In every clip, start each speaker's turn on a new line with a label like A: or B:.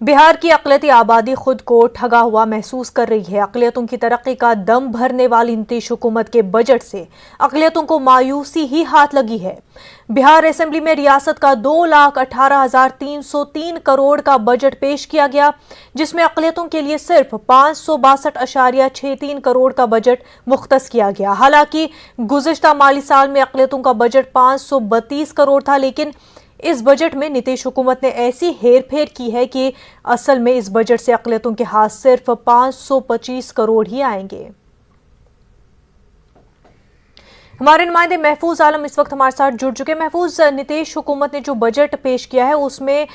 A: बिहार की अक़लियती आबादी खुद को ठगा हुआ महसूस कर रही है। अक़लियतों की तरक्की का दम भरने वाली नीतीश हुकूमत के बजट से अक़लियतों को मायूसी ही हाथ लगी है। बिहार असेंबली में रियासत का 2,18,303 करोड़ का बजट पेश किया गया, जिसमें अक़लियतों के लिए सिर्फ 562.63 करोड़ का बजट मुख्तस किया गया। हालांकि गुज़िश्ता माली साल में अक़लियतों का बजट 532 करोड़ था, लेकिन इस बजट में नीतीश हुकूमत ने ऐसी हेरफेर की है कि असल में इस बजट से अक़लियतों के हाथ सिर्फ 525 करोड़ ही आएंगे। हमारे नुमाइंदे महफूज आलम इस वक्त हमारे साथ जुड़ चुके हैं। महफूज, नीतीश हुकूमत ने जो बजट पेश किया है उसमें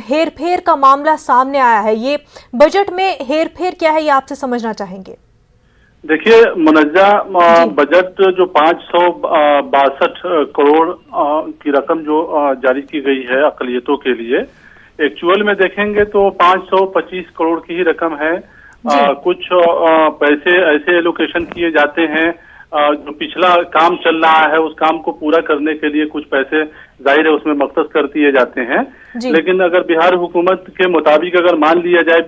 A: हेरफेर का मामला सामने आया है। ये बजट में हेरफेर क्या है, ये आपसे समझना चाहेंगे।
B: देखिए, मुनज्जा बजट जो 562 करोड़ की रकम जो जारी की गई है अक़लियतों के लिए, एक्चुअल में देखेंगे तो 525 करोड़ की ही रकम है। कुछ पैसे ऐसे एलोकेशन किए जाते हैं, जो पिछला काम चल रहा है उस काम को पूरा करने के लिए कुछ पैसे जाहिर है उसमें मख्तस कर दिए जाते हैं। लेकिन अगर बिहार हुकूमत के मुताबिक अगर मान लिया जाए,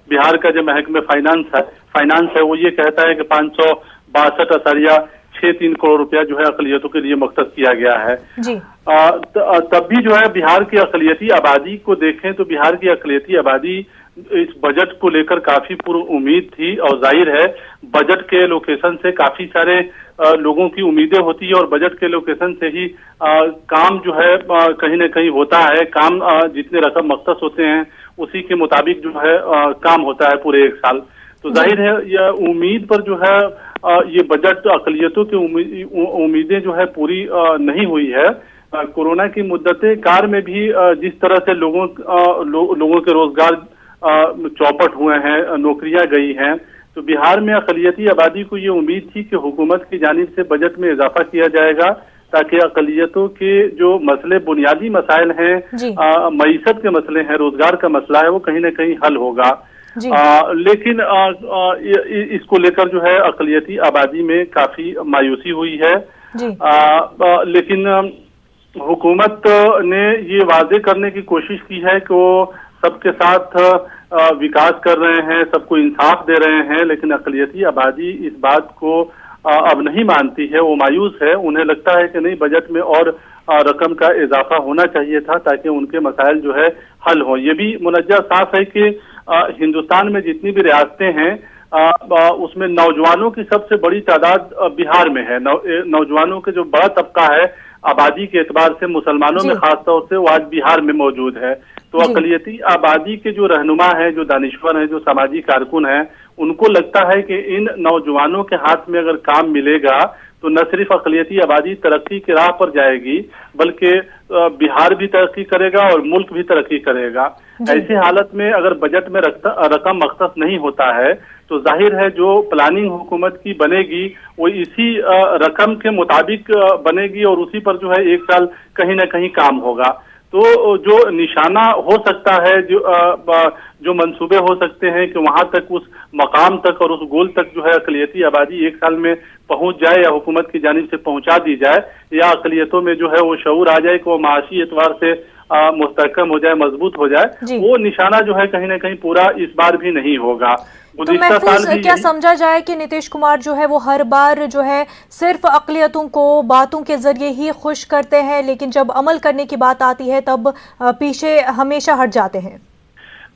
B: बिहार का जो महकमे फाइनेंस है वो ये कहता है कि 562.63 करोड़ रुपया जो है अक़लियतों के लिए मख्तस किया गया है। तब भी जो है बिहार की अक़लियती आबादी को देखें तो बिहार की अक़लियती आबादी इस बजट को लेकर काफी पूर्व उम्मीद थी, और जाहिर है बजट के लोकेशन से काफी सारे लोगों की उम्मीदें होती है, और बजट के लोकेशन से ही काम जो है कहीं न कहीं होता है। काम जितने रकम मख्तस होते हैं उसी के मुताबिक जो है काम होता है पूरे एक साल। तो जाहिर है यह उम्मीद पर जो है ये बजट अक़लियतों की उम्मीदें जो है पूरी नहीं हुई है। कोरोना की मुद्दते कार में भी जिस तरह से लोगों के रोजगार चौपट हुए हैं, नौकरियां गई हैं, तो बिहार में अक़लियती आबादी को ये उम्मीद थी कि हुकूमत की जानिब से बजट में इजाफा किया जाएगा ताकि अक़लियतों के जो मसले, बुनियादी मसाइल हैं, मईशत के मसले हैं, रोजगार का मसला है, वो कहीं न कहीं हल होगा। लेकिन इसको लेकर जो है अक़लियती आबादी में काफी मायूसी हुई है। लेकिन हुकूमत ने ये वाजे करने की कोशिश की है कि वो सबके साथ विकास कर रहे हैं, सबको इंसाफ दे रहे हैं, लेकिन अक़लियती आबादी इस बात को अब नहीं मानती है, वो मायूस है। उन्हें लगता है कि नहीं, बजट में और रकम का इजाफा होना चाहिए था ताकि उनके मसाइल जो है हल हो। ये भी मुनज्जा साफ है कि हिंदुस्तान में जितनी भी रियासतें हैं उसमें नौजवानों की सबसे बड़ी तादाद बिहार में है। नौजवानों के जो बड़ा तबका है आबादी के एतबार से, मुसलमानों में खासतौर से, वो आज बिहार में मौजूद है। तो अक़लियती आबादी के जो रहनुमा हैं, जो दानिश्वर हैं, जो समाजी कारकुन हैं, उनको लगता है कि इन नौजवानों के हाथ में अगर काम मिलेगा तो न सिर्फ अक़लियती आबादी तरक्की की राह पर जाएगी, बल्कि बिहार भी तरक्की करेगा और मुल्क भी तरक्की करेगा। ऐसी हालत में अगर बजट में रकम मख्तस नहीं होता है तो जाहिर है जो प्लानिंग हुकूमत की बनेगी वो इसी रकम के मुताबिक बनेगी, और उसी पर जो है एक साल कहीं न कहीं काम होगा। तो जो निशाना हो सकता है, जो मंसूबे हो सकते हैं कि वहां तक, उस मकाम तक और उस गोल तक जो है अक़लियती आबादी एक साल में पहुंच जाए, या हुकूमत की जानिब से पहुंचा दी जाए, या अक़लियतों में जो है वो शऊर आ जाए कि वो माशी एतबार से मुस्तहकम हो जाए, मजबूत हो जाए, वो निशाना जो है कहीं न कहीं पूरा इस बार भी नहीं होगा।
A: तो महफूज, क्या समझा जाए कि नीतीश कुमार जो है वो हर बार जो है सिर्फ अक़लियतों को बातों के जरिए ही खुश करते हैं, लेकिन जब अमल करने की बात आती है तब पीछे हमेशा हट जाते हैं?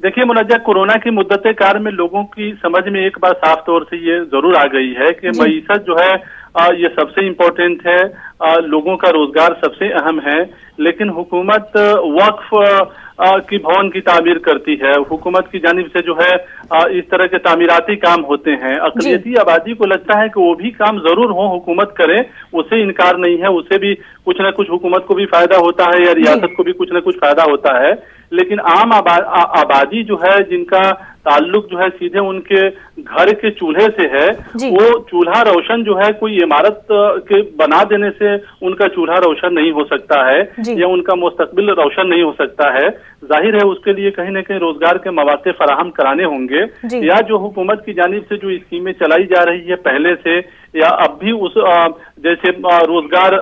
B: देखिए मुनज्जा, कोरोना की मुद्दते कार में लोगों की समझ में एक बार साफ तौर से ये जरूर आ गई है कि मईशत जो है ये सबसे इम्पोर्टेंट है, लोगों का रोजगार सबसे अहम है। लेकिन हुकूमत वक्फ की भवन की तामीर करती है, हुकूमत की जानिब से जो है इस तरह के तामीराती काम होते हैं। अक़लियती आबादी को लगता है कि वो भी काम जरूर हो, हुकूमत करे, उससे इनकार नहीं है, उससे भी कुछ न कुछ हुकूमत को भी फायदा होता है या रियासत को भी कुछ न कुछ फायदा होता है। लेकिन आम आबादी जो है, जिनका ताल्लुक जो है सीधे उनके घर के चूल्हे से है, वो चूल्हा रोशन जो है कोई इमारत के बना देने से उनका चूल्हा रोशन नहीं हो सकता है, या उनका मुस्तकबिल रोशन नहीं हो सकता है। जाहिर है उसके लिए कहीं न कहीं रोजगार के मौके फराहम कराने होंगे, या जो हुकूमत की जानिब से जो स्कीमें चलाई जा रही है पहले से, या अब भी उस जैसे रोजगार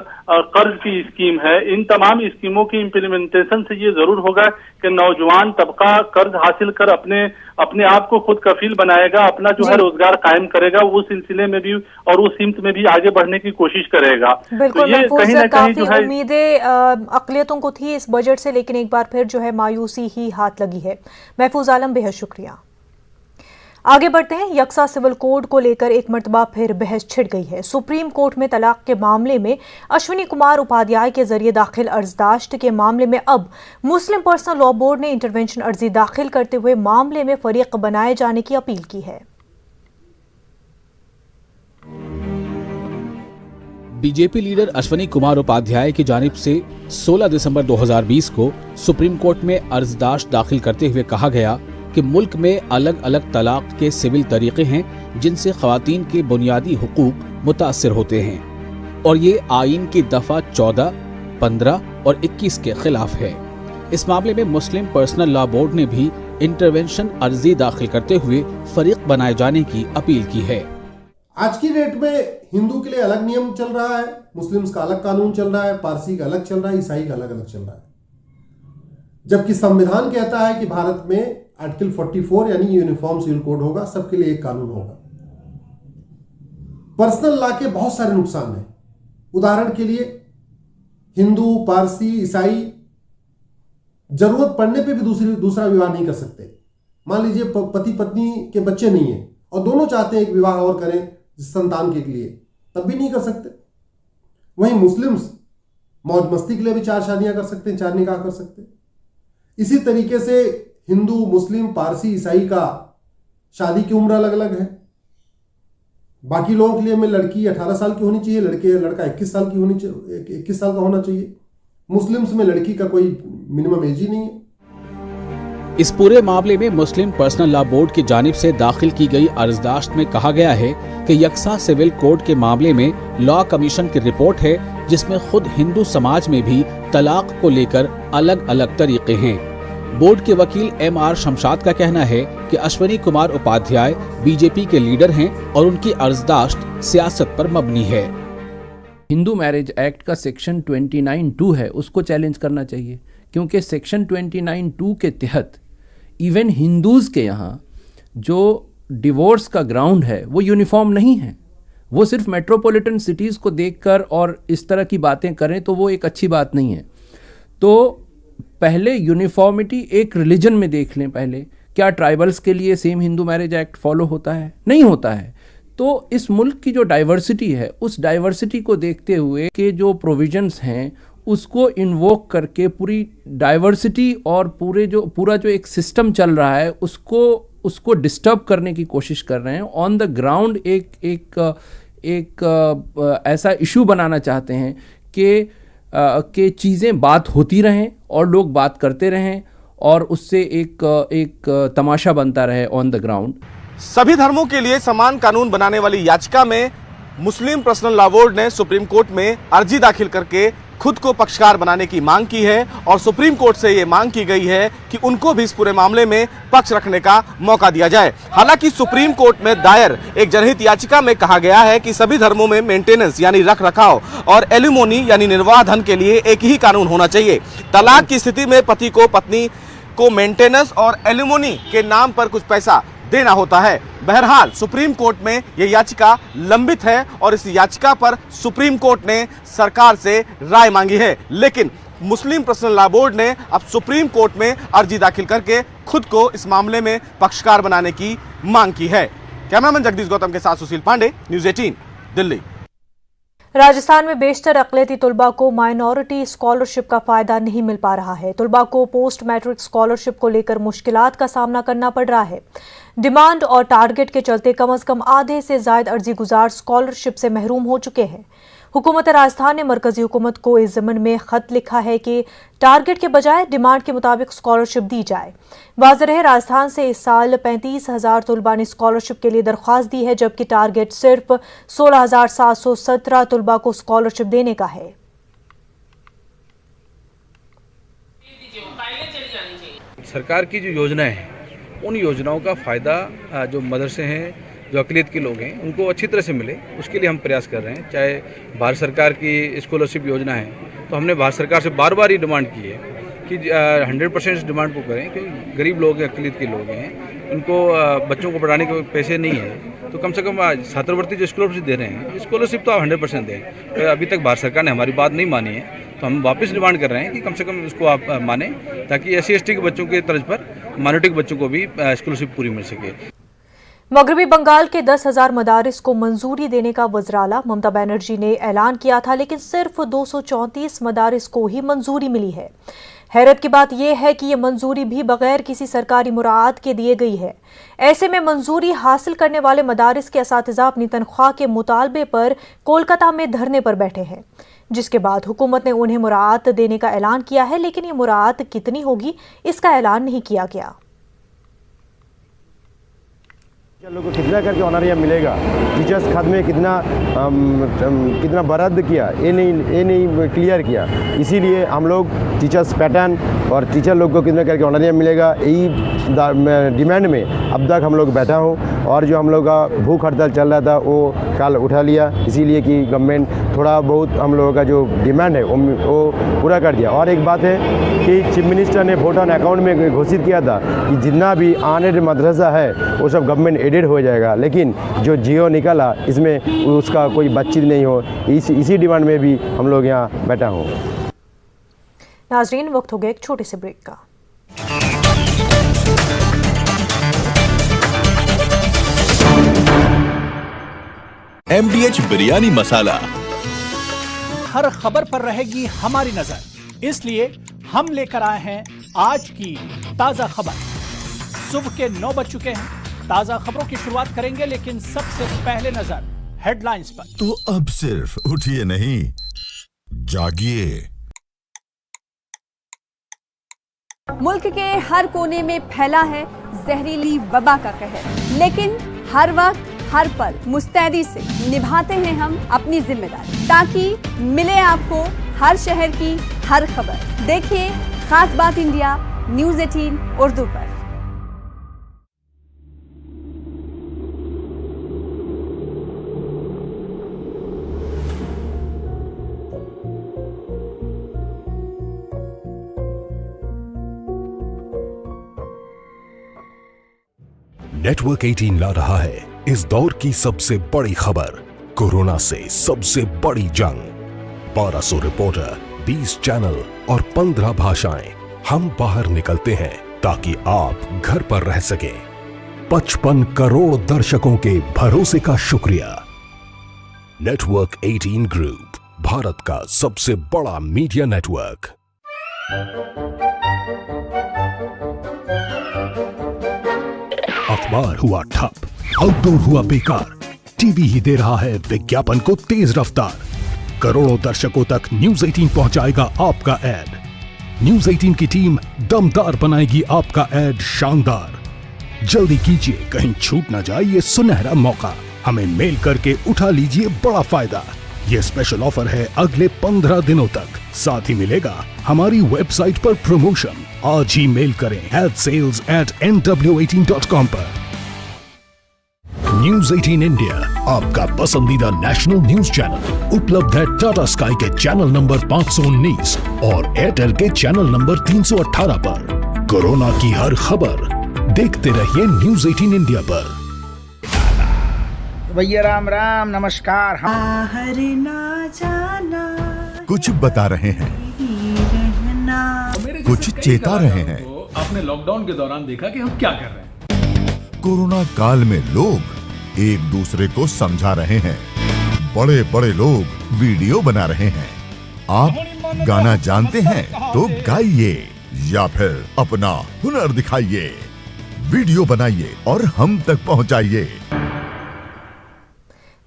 B: कर्ज की स्कीम है, इन तमाम स्कीमों की इम्प्लीमेंटेशन से ये जरूर होगा कि नौजवान तबका कर्ज हासिल कर अपने आप को खुद कफील बनाएगा, अपना जो है रोजगार कायम करेगा, उस सिलसिले में भी और उस सिमत में भी आगे बढ़ने की कोशिश करेगा।
A: बिल्कुल,
B: तो ये कहीं ना कहीं जो है
A: उम्मीदें अक़लियतों को थी इस बजट से, लेकिन एक बार फिर जो है मायूसी ही हाथ लगी है। महफूज आलम, बेहद शुक्रिया। आगे बढ़ते हैं। यकसा सिविल कोड को लेकर एक मर्तबा फिर बहस छिड़ गई है। सुप्रीम कोर्ट में तलाक के मामले में अश्विनी कुमार उपाध्याय के जरिए दाखिल अर्जदाश्त के मामले में अब मुस्लिम पर्सनल लॉ बोर्ड ने इंटरवेंशन अर्जी दाखिल करते हुए मामले में फरीक बनाए जाने की अपील की है।
C: बीजेपी लीडर अश्विनी कुमार उपाध्याय की जानिब से 16 दिसंबर 2020 को सुप्रीम कोर्ट में अर्जदाश्त दाखिल करते हुए कहा गया कि मुल्क में अलग अलग तलाक के सिविल तरीके हैं जिनसे ख्वातीन के बुनियादी हुकूक मुतासिर होते हैं और ये आइन की दफा 14, 15 और 21 के खिलाफ है। इस मामले में मुस्लिम पर्सनल लॉ बोर्ड ने भी इंटरवेंशन अर्जी दाखिल करते हुए फरीक बनाए जाने की अपील की है।
D: आज की डेट में हिंदू के लिए अलग नियम चल रहा है, मुस्लिम्स का अलग कानून चल रहा है, पारसी का अलग चल रहा है, ईसाई का अलग अलग चल रहा है। जबकि संविधान कहता है कि भारत में आर्टिकल 44 यानी यूनिफॉर्म सिविल कोड होगा, सबके लिए एक कानून होगा। पर्सनल लॉ के बहुत सारे नुकसान हैं। उदाहरण के लिए हिंदू, पारसी, ईसाई जरूरत पड़ने पे भी दूसरा विवाह नहीं कर सकते। मान लीजिए पति पत्नी के बच्चे नहीं है और दोनों चाहते हैं एक विवाह और करें संतान के लिए, तब भी नहीं कर सकते। वहीं मुस्लिम्स मौज मस्ती के लिए भी 4 शादियां कर सकते हैं, 4 निकाह कर सकते हैं। इसी तरीके से हिंदू, मुस्लिम, पारसी, ईसाई का शादी की उम्र अलग अलग है। बाकी लोगों के लिए में लड़की 18 साल की होनी चाहिए, लड़का 21 साल की होनी चाहिए, 21 साल का होना चाहिए। मुस्लिम्स में लड़की का कोई मिनिमम एज ही नहीं है।
C: इस पूरे मामले में मुस्लिम पर्सनल लॉ बोर्ड की जानिब से दाखिल की गई अर्जदाश्त में कहा गया है कि यकसा सिविल कोड के मामले में लॉ कमीशन की रिपोर्ट है जिसमें खुद हिंदू समाज में भी तलाक को लेकर अलग अलग तरीके हैं। बोर्ड के वकील MR शमशाद का कहना है कि अश्विनी कुमार उपाध्याय बीजेपी के लीडर हैं और उनकी अर्जदाश्त सियासत पर मबनी है।
E: हिंदू मैरिज एक्ट का सेक्शन 29(2) है, उसको चैलेंज करना चाहिए, क्योंकि सेक्शन 29(2) के तहत इवन हिंदूज़ के यहाँ जो डिवोर्स का ग्राउंड है वो यूनिफॉर्म नहीं है। वो सिर्फ मेट्रोपॉलिटन सिटीज़ को देखकर और इस तरह की बातें करें तो वो एक अच्छी बात नहीं है। तो पहले यूनिफॉर्मिटी एक रिलीजन में देख लें। पहले क्या ट्राइबल्स के लिए same Hindu marriage act follow होता है? नहीं होता है। तो इस मुल्क की जो डाइवर्सिटी है, उस डाइवर्सिटी को देखते हुए के जो प्रोविजंस हैं उसको इन्वोक करके पूरी डाइवर्सिटी और पूरा जो एक सिस्टम चल रहा है उसको डिस्टर्ब करने की कोशिश कर रहे हैं। ऑन द ग्राउंड एक ऐसा इशू बनाना चाहते हैं कि चीज़ें बात होती रहें और लोग बात करते रहें और उससे एक तमाशा बनता रहे ऑन द ग्राउंड।
F: सभी धर्मों के लिए समान कानून बनाने वाली याचिका में मुस्लिम पर्सनल लॉ बोर्ड ने सुप्रीम कोर्ट में अर्जी दाखिल करके खुद को पक्षकार बनाने की मांग की है और सुप्रीम कोर्ट से ये मांग की गई है कि उनको भी इस पूरे मामले में पक्ष रखने का मौका दिया जाए। हालांकि सुप्रीम कोर्ट में दायर एक जनहित याचिका में कहा गया है कि सभी धर्मों में मेंटेनेंस यानी रख रखाव और एलिमोनी यानी निर्वाह धन के लिए एक ही कानून होना चाहिए। तलाक की स्थिति में पति को पत्नी को मेंटेनेंस और एलिमोनी के नाम पर कुछ पैसा देना होता है। बहरहाल सुप्रीम कोर्ट में यह याचिका लंबित है और इस याचिका पर सुप्रीम कोर्ट ने सरकार से राय मांगी है, लेकिन मुस्लिम पर्सनल लॉ बोर्ड ने अब सुप्रीम कोर्ट में अर्जी दाखिल करके खुद को इस मामले में पक्षकार बनाने की मांग की है। कैमरामैन जगदीश गौतम के साथ सुशील पांडे, न्यूज़ 18, दिल्ली।
A: राजस्थान में बेशतर अक़लियती तुलबा को माइनॉरिटी स्कॉलरशिप का फायदा नहीं मिल पा रहा है। तुलबा को पोस्ट मैट्रिक स्कॉलरशिप को लेकर मुश्किलात का सामना करना पड़ रहा है। डिमांड और टारगेट के चलते कम से कम आधे से ज्यादा अर्जी गुजार स्कॉलरशिप से महरूम हो चुके हैं। हुकूमत राजस्थान ने मरकजी हुकूमत को इस ज़मन में खत लिखा है कि टारगेट के बजाय डिमांड के मुताबिक स्कॉलरशिप दी जाए। वाज़ेह रहे, राजस्थान से इस साल 35,000 तुलबा ने स्कॉलरशिप के लिए दरख्वास्त दी है, जबकि टारगेट सिर्फ 16,717 तुलबा को स्कॉलरशिप देने का है।
G: सरकार की जो योजनाएं हैं उन योजनाओं का फ़ायदा जो मदरसे हैं, जो अक़लियत के लोग हैं उनको अच्छी तरह से मिले, उसके लिए हम प्रयास कर रहे हैं। चाहे भारत सरकार की स्कॉलरशिप योजना है, तो हमने भारत सरकार से बार बार ये डिमांड की है कि 100% इस डिमांड को करें, क्योंकि गरीब लोग हैं, अक़लियत के लोग हैं, उनको बच्चों को पढ़ाने के पैसे नहीं हैं, तो कम से कम छात्रवृत्ति जो स्कॉलरशिप दे रहे हैं, स्कॉलरशिप तो आप 100% दें। तो अभी तक भारत सरकार ने हमारी बात नहीं मानी है, तो हम वापस डिमांड कर रहे हैं कि कम से कम इसको आप माने, ताकि SC/ST के बच्चों के तर्ज पर माइनॉरिटी के बच्चों को भी स्कॉलरशिप पूरी मिल सके।
A: मगरबी बंगाल के 10,000 मदारिस को मंजूरी देने का वज़राला ममता बनर्जी ने ऐलान किया था, लेकिन सिर्फ 234 मदारिस को ही मंजूरी मिली है। हैरत की बात यह है कि यह मंजूरी भी बगैर किसी सरकारी मुराद के दिए गई है। ऐसे में मंजूरी हासिल करने वाले मदारिस के असातिज़ा अपनी तनख्वाह के मुतालबे पर कोलकाता में धरने पर बैठे हैं, जिसके बाद हुकूमत ने उन्हें मुराद देने का ऐलान किया है, लेकिन ये मुराद कितनी होगी इसका ऐलान नहीं किया गया।
H: लोगों को कितना करके ऑनरियम मिलेगा, टीचर्स खाते में कितना बराद किया, ये नहीं क्लियर किया। इसीलिए हम लोग टीचर्स पैटर्न और टीचर लोग को कितना करके ऑनरियम मिलेगा, यही डिमांड में अब तक हम लोग बैठा हूँ। और जो हम लोग का भूख हड़ताल चल रहा था वो कल उठा लिया, इसीलिए कि गवर्नमेंट थोड़ा बहुत हम लोगों का जो डिमांड है वो पूरा कर दिया। और एक बात है कि चीफ मिनिस्टर ने वोट ऑन अकाउंट में घोषित किया था कि जितना भी ऑनरेड मदरसा है वो सब गवर्नमेंट एडेड हो जाएगा, लेकिन जो जियो निकला इसमें उसका कोई बातचीत नहीं हो। इसी डिमांड में भी हम लोग यहाँ बैठा हूँ।
A: नाजरीन, वक्त हो गया एक छोटे से ब्रेक का।
I: MDH बिरयानी मसाला।
J: हर खबर पर रहेगी हमारी नजर, इसलिए हम लेकर आए हैं आज की ताजा खबर। सुबह के 9 बज चुके हैं। ताजा खबरों की शुरुआत करेंगे, लेकिन सबसे पहले नजर हेडलाइंस पर।
I: तो अब सिर्फ उठिए नहीं, जागिए।
K: मुल्क के हर कोने में फैला है जहरीली वबा का कहर, लेकिन हर वक्त हर पल मुस्तैदी से निभाते हैं हम अपनी जिम्मेदारी, ताकि मिले आपको हर शहर की हर खबर। देखिए खास बात इंडिया न्यूज़ 18 उर्दू पर।
I: नेटवर्क 18 ला रहा है इस दौर की सबसे बड़ी खबर, कोरोना से सबसे बड़ी जंग। 1200 रिपोर्टर, 20 चैनल और 15 भाषाएं। हम बाहर निकलते हैं ताकि आप घर पर रह सकें। 55 करोड़ दर्शकों के भरोसे का शुक्रिया। नेटवर्क 18 ग्रुप, भारत का सबसे बड़ा मीडिया नेटवर्क। अखबार हुआ ठप, आउटडोर हुआ बेकार, टीवी ही दे रहा है विज्ञापन को तेज रफ्तार। करोड़ों दर्शकों तक न्यूज़ 18 पहुंचाएगा आपका ऐड। न्यूज़ 18 की टीम दमदार बनाएगी आपका ऐड शानदार। जल्दी कीजिए, कहीं छूट ना जाए ये सुनहरा मौका। हमें मेल करके उठा लीजिए बड़ा फायदा। ये स्पेशल ऑफर है अगले 15 दिनों तक। साथ ही मिलेगा हमारी वेबसाइट पर प्रमोशन। आज ही मेल करें sales@nw18.com पर। न्यूज़ 18 इंडिया, आपका पसंदीदा नेशनल न्यूज चैनल, उपलब्ध है टाटा स्काई के चैनल नंबर 519 और एयरटेल के चैनल नंबर 318 पर। कोरोना की हर खबर देखते रहिए न्यूज़ 18 इंडिया पर।
L: भैया राम राम, नमस्कार।
M: ना जाना,
I: कुछ बता रहे हैं, कुछ चेता रहे हैं।
C: आपने लॉकडाउन के दौरान देखा कि हम क्या कर रहे हैं।
I: कोरोना काल में लोग एक दूसरे को समझा रहे हैं। बड़े बड़े लोग वीडियो बना रहे हैं। आप गाना जानते हैं तो गाइए या फिर अपना हुनर दिखाइए। वीडियो बनाइए और हम तक पहुंचाइए।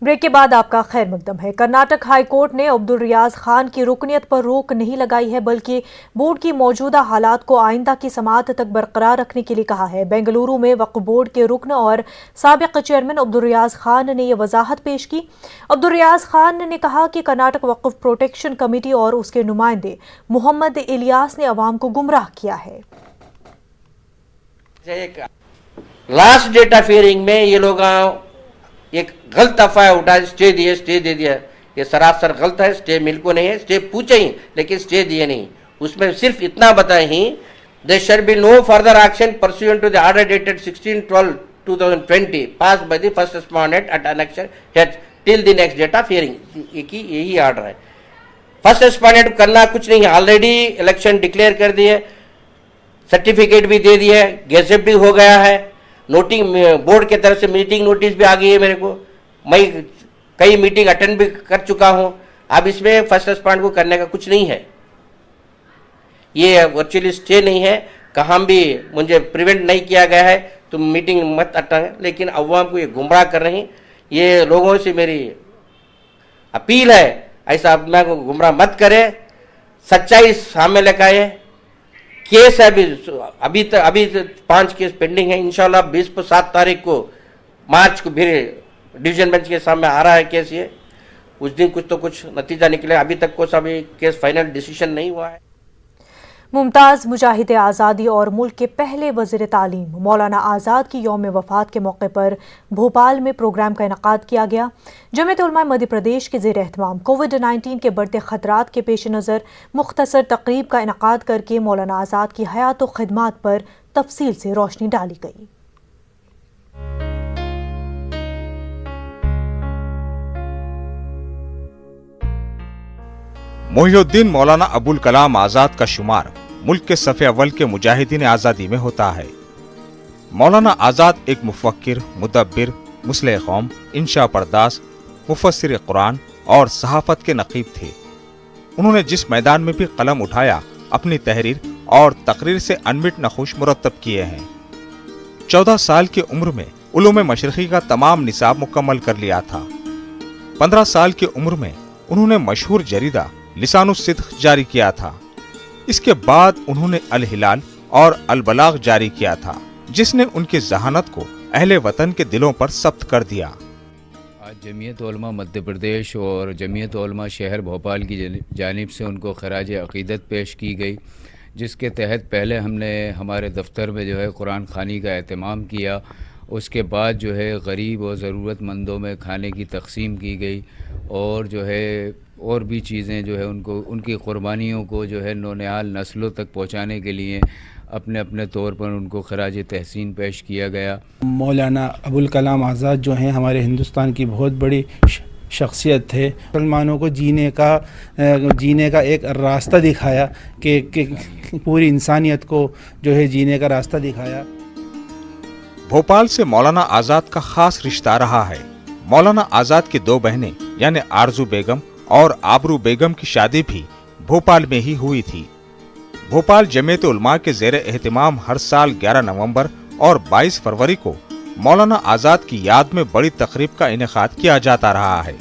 A: ब्रेक के बाद आपका खैर मकदम है। कर्नाटक हाई कोर्ट ने अब्दुल रियाज खान की रुकनियत पर रोक नहीं लगाई है, बल्कि बोर्ड की मौजूदा हालात को आइंदा की समाअत तक बरकरार रखने के लिए कहा है। बेंगलुरु में वक्फ बोर्ड के रुकन और साबिक चेयरमैन अब्दुल रियाज खान ने यह वजाहत पेश की। अब्दुल रियाज खान ने कहा कि कर्नाटक वक्फ प्रोटेक्शन कमेटी और उसके नुमाइंदे मोहम्मद इलियास ने अवाम को गुमराह किया है।
N: लास्ट डेटा फेयरिंग में ये लोग एक गलत अफवाह उठा, स्टे दे दिया, ये सरासर गलत है। स्टे मिल को नहीं है, स्टे पूछे ही लेकिन स्टे दिए नहीं। उसमें सिर्फ इतना बताए ही, there shall be no further action pursuant to the order dated 16/12/2020 passed by the first respondent at annexure head till the next date of hearing। यही ऑर्डर है। फर्स्ट रेस्पॉन्डेंट करना कुछ नहीं है, ऑलरेडी इलेक्शन डिक्लेयर कर दिए, certificate भी दे दिया है, गेजेट भी हो गया है, नोटिंग बोर्ड की तरफ से मीटिंग नोटिस भी आ गई है मेरे को, मैं कई मीटिंग अटेंड भी कर चुका हूं। अब इसमें फर्स्ट रेस्पॉन्ड को करने का कुछ नहीं है, ये वर्चुअली स्टे नहीं है, कहाँ भी मुझे प्रिवेंट नहीं किया गया है तुम मीटिंग मत अटेंड, लेकिन अवाम को ये गुमराह कर रही। ये लोगों से मेरी अपील है, ऐसा अवाम को गुमराह मत करे, सच्चाई सामने लेकर आए। केस है अभी 5 केस पेंडिंग है, इंशाल्लाह 7 तारीख को मार्च को फिर डिवीजन बेंच के सामने आ रहा है केस। ये उस दिन कुछ तो कुछ नतीजा निकले, अभी तक को सभी केस फाइनल डिसीजन नहीं हुआ है।
A: मुमताज मुजाहिद आज़ादी और मुल्क के पहले वज़ीर तालीम मौलाना आज़ाद की यौम वफ़ात के मौके पर भोपाल में प्रोग्राम का इनेकाद किया गया। जमीयत उलमा मध्य प्रदेश के ज़ेर एहतमाम कोविड-19 के बढ़ते ख़तरात के पेश नज़र मुख्तसर तकरीब का इनेकाद करके मौलाना आज़ाद की हयात व खिदमात पर तफसील से रोशनी डाली गई।
O: मोहिउद्दीन मौलाना अबुल कलाम आज़ाद का शुमार मुल्क के सफ़े अव्वल के मुजाहिदीन आज़ादी में होता है। मौलाना आज़ाद एक मुफक्किर, मुदब्बिर, मुस्लिह कौम, इंशा परदास, मुफस्सिर कुरान और सहाफ़त के नक़ीब थे। उन्होंने जिस मैदान में भी कलम उठाया अपनी तहरीर और तकरीर से अनमिट नखुश मुरतब किए हैं। 14 साल की उम्र में उलूम मशरिक़ी का तमाम निसाब मुकम्मल कर लिया था। 15 साल की उम्र में उन्होंने मशहूर जरीदा लिसानुस्सिद्क़ जारी किया था। इसके बाद उन्होंने अल हिलाल और अल बलाग जारी किया था, जिसने उनकी जहानत को अहले वतन के दिलों पर सब्त कर दिया।
P: आज जमीयत उलमा मध्य प्रदेश और जमीयत उलमा शहर भोपाल की जानिब से उनको खराज अक़ीदत पेश की गई, जिसके तहत पहले हमने हमारे दफ्तर में जो है कुरान खानी का एहतमाम किया। उसके बाद जो है गरीब और ज़रूरतमंदों में खाने की तकसीम की गई और जो है और भी चीज़ें जो है उनको उनकी क़ुरबानियों को जो है नौनिहाल नस्लों तक पहुँचाने के लिए अपने अपने तौर पर उनको खराज तहसीन पेश किया गया।
Q: मौलाना अबुल कलाम आज़ाद जो हैं हमारे हिंदुस्तान की बहुत बड़ी शख्सियत थे। मुसलमानों को जीने का एक रास्ता दिखाया कि पूरी इंसानियत को जो है जीने का रास्ता दिखाया।
O: भोपाल से मौलाना आज़ाद का खास रिश्ता रहा है। मौलाना आज़ाद की 2 बहनें यानी आरजू बेगम और आबरू बेगम की शादी भी भोपाल में ही हुई थी। भोपाल जमीयत उलमा के ज़ेर एहतमाम हर साल 11 नवंबर और 22 फरवरी को मौलाना आज़ाद की याद में बड़ी तकरीब का इनेकाद किया जाता रहा है,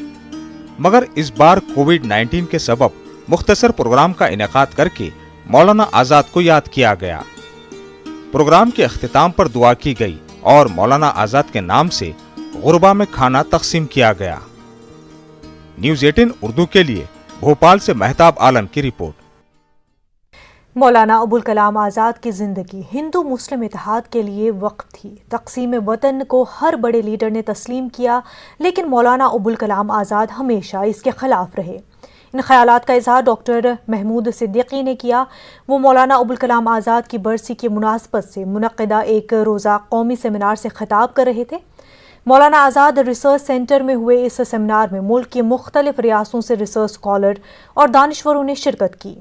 O: मगर इस बार कोविड-19 के सबब मुख्तसर प्रोग्राम का इनेकाद करके मौलाना आज़ाद को याद किया गया। प्रोग्राम के अख्तिताम पर दुआ की गई और मौलाना आज़ाद के नाम से गुरबा में खाना तकसीम किया गया। न्यूज़ 18 उर्दू के लिए भोपाल से महताब आलम की रिपोर्ट।
A: मौलाना अबुल कलाम आज़ाद की ज़िंदगी हिंदू मुस्लिम इत्तेहाद के लिए वक्फ थी। तक़सीम वतन को हर बड़े लीडर ने तस्लीम किया, लेकिन मौलाना अबुल कलाम आज़ाद हमेशा इसके ख़िलाफ़ रहे। इन ख़यालात का इज़हार डॉक्टर महमूद सिद्दीकी ने किया। वो मौलाना अबुल कलाम आज़ाद की बरसी की मुनासबत से मुनक़्क़िदा एक रोज़ा कौमी सेमिनार से ख़िताब कर रहे थे। मौलाना आज़ाद रिसर्च सेंटर में हुए इस सेमिनार में मुल्क की मुख्तलिफ रियासतों से रिसर्च स्कॉलर और दानिश्वरों ने शिरकत की।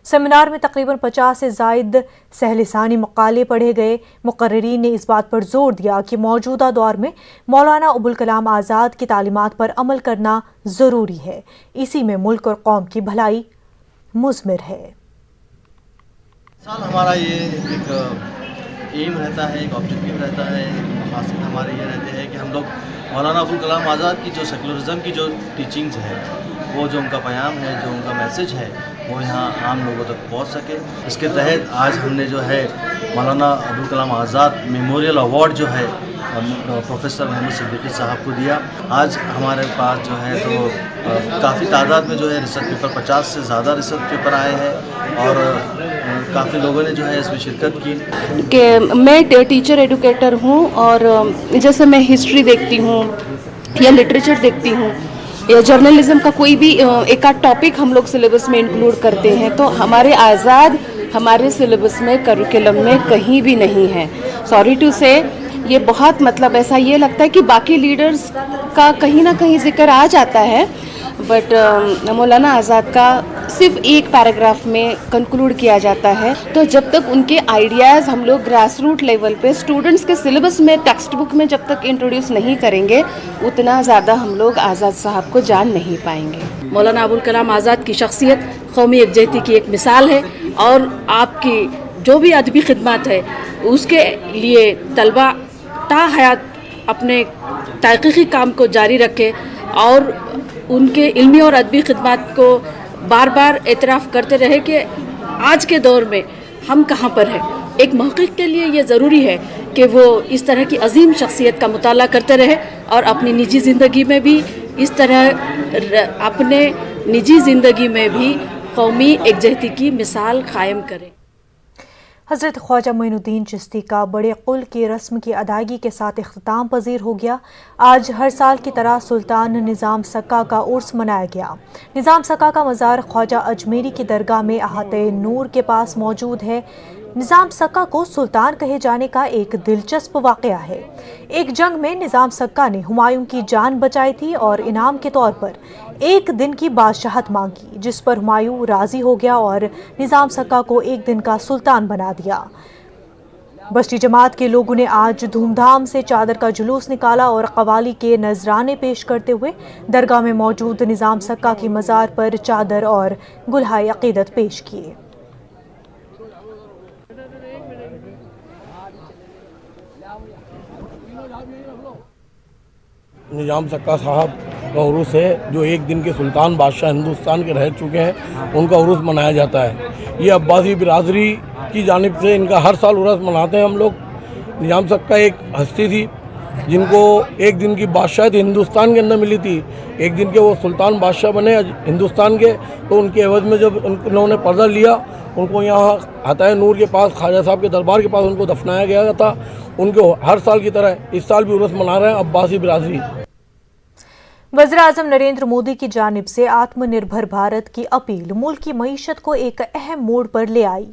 A: सेमिनार में तकरीबन 50 से ज़ायद सहलिसानी मकाले पढ़े गए। मुक़र्रिरीन ने इस बात पर जोर दिया कि मौजूदा दौर में मौलाना अबुल कलाम आज़ाद की तालीमात पर अमल करना ज़रूरी है। इसी में मुल्क और कौम की भलाई मुज़मिर है।
R: साल हमारा ये एक एम रहता है, एक ऑब्जेक्टिव रहता है, एक मकासद हमारे ये रहते हैं कि हम लोग मौलाना अबुल कलाम आज़ाद की जो सेकुलरिज़म की जो टीचिंग्स है, वो जो उनका पैगाम है, जो उनका मैसेज है, वो यहाँ आम लोगों तक पहुँच सके। इसके तहत आज हमने जो है मौलाना अबुल कलाम आज़ाद मेमोरियल अवार्ड जो है प्रोफेसर महमूद सिद्दीकी साहब को दिया। आज हमारे पास जो है तो काफ़ी तादाद में जो है रिसर्च पेपर 50 से ज़्यादा रिसर्च पेपर आए हैं और काफ़ी लोगों ने जो है इसमें शिरकत की।
S: कि मैं टीचर एडुकेटर हूँ और जैसे मैं हिस्ट्री देखती हूँ, या लिटरेचर देखती हूँ या जर्नलिज्म का कोई भी एक आध टॉपिक हम लोग सिलेबस में इंक्लूड करते हैं, तो हमारे आज़ाद हमारे सिलेबस में करिकुलम में कहीं भी नहीं है। सॉरी टू से ये बहुत मतलब ऐसा ये लगता है कि बाकी लीडर्स का कहीं ना कहीं जिक्र आ जाता है, बट मौलाना आज़ाद का सिर्फ एक पैराग्राफ में कंक्लूड किया जाता है। तो जब तक उनके आइडियाज़ हम लोग ग्रास रूट लेवल पे स्टूडेंट्स के सिलेबस में टेक्स्ट बुक में जब तक इंट्रोड्यूस नहीं करेंगे, उतना ज़्यादा हम लोग आज़ाद साहब को जान नहीं पाएंगे।
T: मौलाना अबुल कलाम आज़ाद की शख्सियत कौमी यकजहती की एक मिसाल है, और आपकी जो भी अदबी खिदमत है उसके लिए तलबा ता हयात अपने तहक़ीक़ी काम को जारी रखे और उनके इल्मी और अदबी खिदमत को बार बार एतराफ़ करते रहे कि आज के दौर में हम कहाँ पर हैं। एक महक़ीक़ के लिए ये ज़रूरी है कि वो इस तरह की अजीम शख्सियत का मुताला करते रहे और अपनी निजी ज़िंदगी में भी इस तरह अपने निजी ज़िंदगी में भी कौमी यकजहती की मिसाल कायम करें।
A: हज़रत ख्वाजा मोइनुद्दीन चिश्ती का बड़े कुल की रस्म की अदायगी के साथ इख्तिताम पजीर हो गया। आज हर साल की तरह सुल्तान निज़ाम सक्का का उर्स मनाया गया। निज़ाम सक्का का मज़ार ख्वाजा अजमेरी की दरगाह में अहाते नूर के पास मौजूद है। निज़ाम सक्का को सुल्तान कहे जाने का एक दिलचस्प वाक़या है। एक जंग में निज़ाम सक्का ने हुमायूं की जान बचाई थी और इनाम के तौर पर एक दिन की बादशाहत मांगी, जिस पर हुमायूं राज़ी हो गया और निज़ाम सक्का को एक दिन का सुल्तान बना दिया। बस्ती जमात के लोगों ने आज धूमधाम से चादर का जुलूस निकाला और कवाली के नजराने पेश करते हुए दरगाह में मौजूद निज़ाम सक्का की मज़ार पर चादर और गुलहाए अक़ीदत पेश किए।
U: निज़ाम सक्का साहब का उर्स है, जो एक दिन के सुल्तान बादशाह हिंदुस्तान के रह चुके हैं, उनका उर्स मनाया जाता है। ये अब्बासी बिरादरी की जानिब से इनका हर साल उर्स मनाते हैं हम लोग। निज़ाम सक्का एक हस्ती थी जिनको एक दिन की बादशाहत हिंदुस्तान के अंदर मिली थी। एक दिन के वो सुल्तान बादशाह बने हिंदुस्तान के, तो उनके एवज़ में जब उन्होंने पर्दा लिया, उनको यहाँ अताए नूर के पास ख्वाजा साहब के दरबार के पास उनको दफनाया गया था। उनको हर साल की तरह इस साल भी उर्स मना रहे हैं अब्बासी बिरादरी।
A: वज़ीर-ए-आज़म नरेंद्र मोदी की जानिब से आत्मनिर्भर भारत की अपील मुल्क की मईशत को एक अहम मोड़ पर ले आई।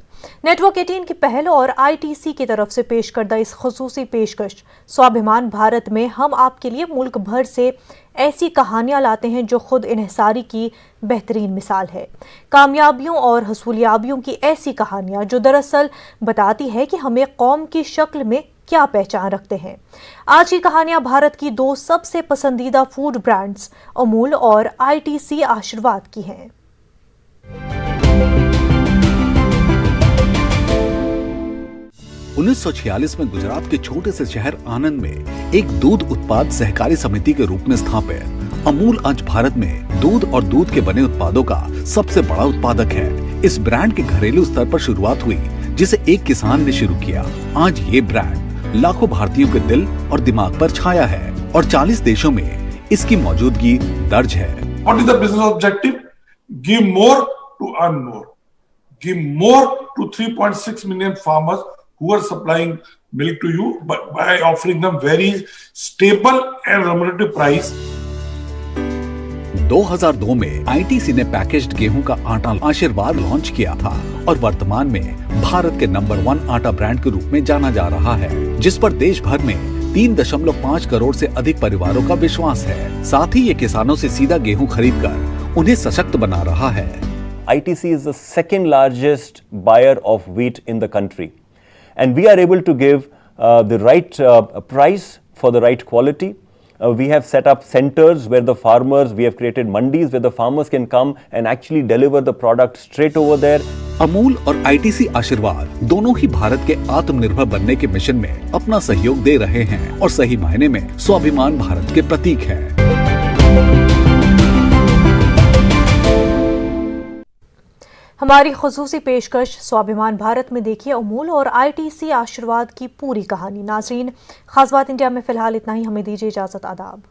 A: नेटवर्क 18 की पहल और ITC की तरफ से पेश करदा इस खुसूसी पेशकश स्वाभिमान भारत में हम आपके लिए मुल्क भर से ऐसी कहानियां लाते हैं जो खुद इन्हिसारी की बेहतरीन मिसाल है। कामयाबियों और हसूलियाबियों की ऐसी कहानियां जो दरअसल बताती है कि हमें कौम की शक्ल में क्या पहचान रखते हैं। आज की कहानियां भारत की दो सबसे पसंदीदा फूड ब्रांड्स अमूल और ITC आशीर्वाद की हैं।
V: उन्नीस 1946 में गुजरात के छोटे से शहर आनंद में एक दूध उत्पाद सहकारी समिति के रूप में स्थापित अमूल आज भारत में दूध और दूध के बने उत्पादों का सबसे बड़ा उत्पादक है। इस ब्रांड की घरेलू स्तर पर शुरुआत हुई, जिसे एक किसान ने शुरू किया। आज ये ब्रांड लाखों भारतीयों के दिल और दिमाग पर छाया है और 40 देशों में इसकी मौजूदगी दर्ज है।
W: What is the business objective? Give more to earn more. Give more to 3.6 million farmers who are supplying milk to you by offering them very stable and remunerative price.
V: 2002 में ITC ने पैकेज्ड गेहूं का आटा आशीर्वाद launch किया था और वर्तमान में भारत के नंबर 1 आटा ब्रांड के रूप में जाना जा रहा है, जिस पर देश भर में 3.5 करोड़ से अधिक परिवारों का विश्वास है। साथ ही ये किसानों से सीधा गेहूं खरीदकर उन्हें सशक्त बना रहा है।
X: ITC is the second largest buyer of wheat in the country, and we are able to give the right price for the right quality. We have set up centers where the farmers, we have created mandis where the farmers can come and actually deliver the product straight over there.
V: Amul और ITC आशीर्वाद दोनों ही भारत के आत्मनिर्भर बनने के mission में अपना सहयोग दे रहे हैं और सही मायने में स्वाभिमान भारत के प्रतीक हैं।
A: हमारी खुसूसी पेशकश स्वाभिमान भारत में देखिए अमूल और ITC आशीर्वाद की पूरी कहानी। नाज़रीन, खास बात इंडिया में फिलहाल इतना ही। हमें दीजिए इजाजत। आदाब।